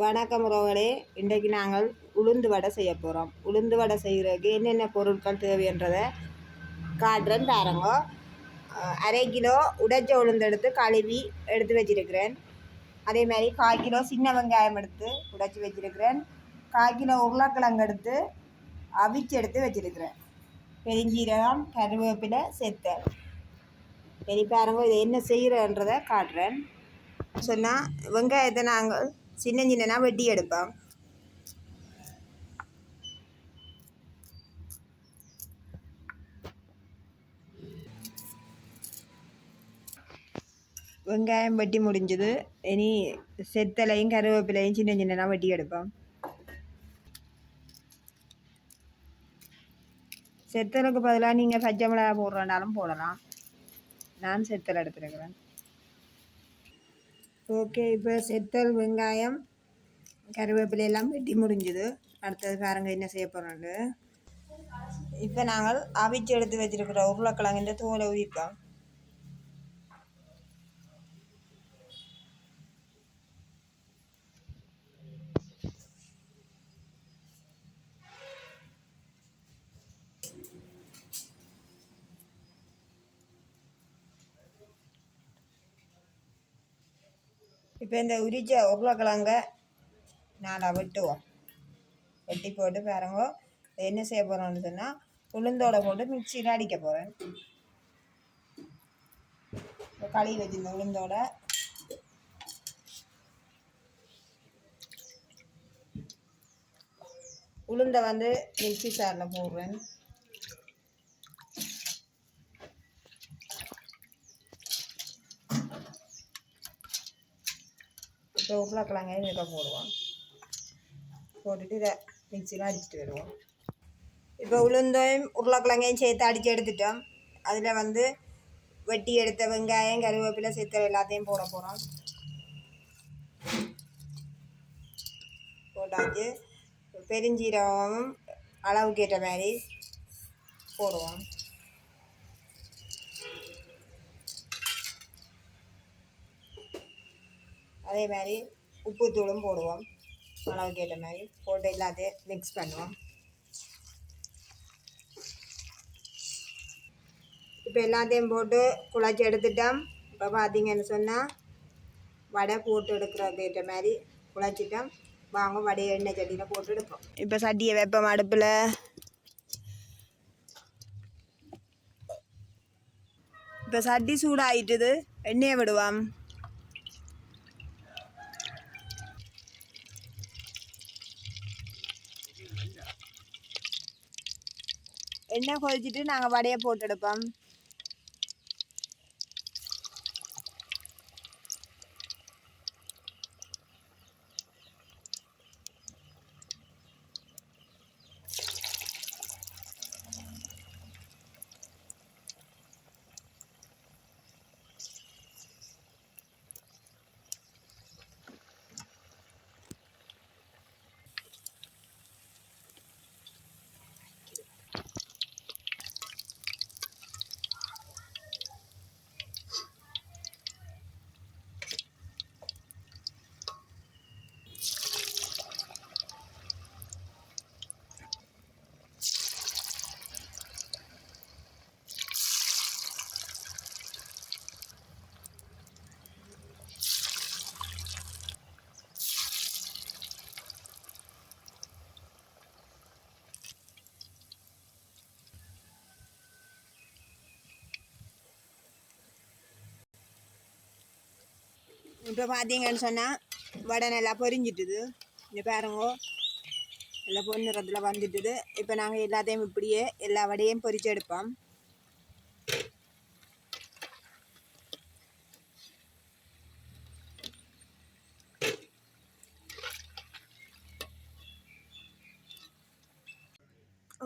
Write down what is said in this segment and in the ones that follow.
வணக்கம் உறவுகளே, இன்றைக்கு நாங்கள் உளுந்து வடை செய்ய போகிறோம். உளுந்து வடை செய்கிறதுக்கு என்னென்ன பொருட்கள் தேவைன்றதை காட்டுறேன் பாருங்க. 1/2 கிலோ உடைச்ச உளுந்து எடுத்து கழுவி எடுத்து வச்சிருக்கிறேன். அதே மாதிரி 1/4 கிலோ சின்ன வெங்காயம் எடுத்து உடைச்சி வச்சிருக்கிறேன். 1/4 கிலோ உருளைக்கிழங்கு எடுத்து அவிச்சு எடுத்து வச்சிருக்கிறேன். பெருஞ்சீரகம், கருவேப்பிலை, செத்தல். சரி பாருங்க, இதை என்ன செய்கிறன்றதை காட்டுறேன். சொன்னால் வெங்காயத்தை நாங்கள் சின்ன சின்னனா வெட்டி எடுப்போம். வெங்காயம் வெட்டி முடிஞ்சது. இனி செத்தலையும் கருவேப்பிலையும் சின்ன சின்னனா வெட்டி எடுப்போம். செத்தலுக்கு பதிலாக நீங்கள் பச்சை மிளகா போடுறனாலும் போடலாம். நான் செத்தல் எடுத்துருக்கிறேன். ஓகே, இப்போ செத்தல், வெங்காயம், கருவேப்பிலை எல்லாம் வெட்டி முடிஞ்சுது. அடுத்தது பாருங்க என்ன செய்ய போகிறோன்னு. இப்போ நாங்கள் அவிச்சு எடுத்து வச்சிருக்கிற உருளைக்கிழங்குன்ற தோலை உரிப்போம். இப்போ இந்த உரிச்ச உருளைக்கிழங்க நாளாக வெட்டுவோம். வெட்டி போட்டு பாருங்க என்ன செய்ய போகிறோம்னு சொன்னால் உளுந்தோட போட்டு மிக்சியில் அடிக்க போகிறேன். கழுவி வச்சிருந்த உளுந்தோட உளுந்தை மிக்சி சாரில் போடுறேன். இப்போ உருளைக்கிழங்கையும் இதை போடுவோம். போட்டுட்டு இதை மிக்சியில் அடிச்சுட்டு வருவோம். இப்போ உளுந்தையும் உருளைக்கிழங்கையும் சேர்த்து அடித்து எடுத்துட்டோம். அதில் வெட்டி எடுத்த வெங்காயம், கருவேப்பிலை, செத்தல் எல்லாத்தையும் போட போகிறோம். போட்டாச்சு. பெருஞ்சீரகமும் அளவுக்கு ஏற்ற மாதிரி போடுவோம். அதே மாதிரி உப்புத்தூளும் போடுவோம். அளவுக்கு ஏற்ற மாதிரி போட்டு எல்லாத்தையும் மிக்ஸ் பண்ணுவோம். இப்போ எல்லாத்தையும் போட்டு குழச்சி எடுத்துட்டோம். இப்போ பார்த்தீங்கன்னு சொன்னால் வடை போட்டு எடுக்கிறதுக்கு ஏற்ற மாதிரி குழச்சிட்டோம். வாங்க வடையை எண்ணெய் சட்டியில் போட்டு எடுப்போம். இப்போ சட்டியை வைப்போம் அடுப்பில். இப்போ சட்டி சூடாகிட்டுது. எண்ணெயை விடுவோம். எண்ணெய் கொதிச்சிட்டு நாங்கள் வடையை போட்டு எடுப்போம். இப்போ பார்த்தீங்கன்னு சொன்னால் வடை நல்லா பொரிஞ்சிட்டுது. இங்கே பாருங்க நல்லா பொன்னிறத்தில் வந்துட்டுது. இப்போ நாங்கள் எல்லாத்தையும் இப்படியே எல்லா வடையும் பொரிச்சு எடுப்போம்.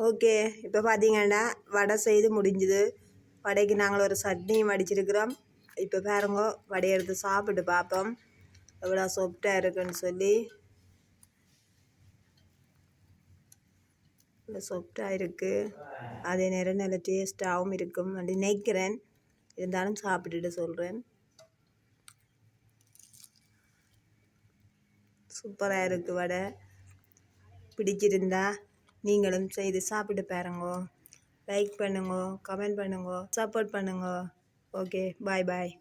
ஓகே, இப்போ பார்த்தீங்கன்னா வடை செய்து முடிஞ்சுது. வடைக்கு நாங்கள் ஒரு சட்னியும் அடிச்சிருக்கிறோம். இப்போ பாருங்க வடையை எடுத்து சாப்பிட்டு பார்ப்போம் எவ்வளோ சாஃப்டாக இருக்குன்னு சொல்லி. இவ்வளோ சாஃப்டாக இருக்குது. அதே நேரம் நல்ல டேஸ்ட்டாகவும் இருக்கும் அப்படி நினைக்கிறேன். இருந்தாலும் சாப்பிட்டுட்டு சொல்கிறேன். சூப்பராக இருக்குது வடை. பிடிச்சிருந்தா நீங்களும் செய்து சாப்பிட்டு பாருங்க. லைக் பண்ணுங்க, கமெண்ட் பண்ணுங்க, சப்போர்ட் பண்ணுங்க. ஓகே, பாய் பாய்.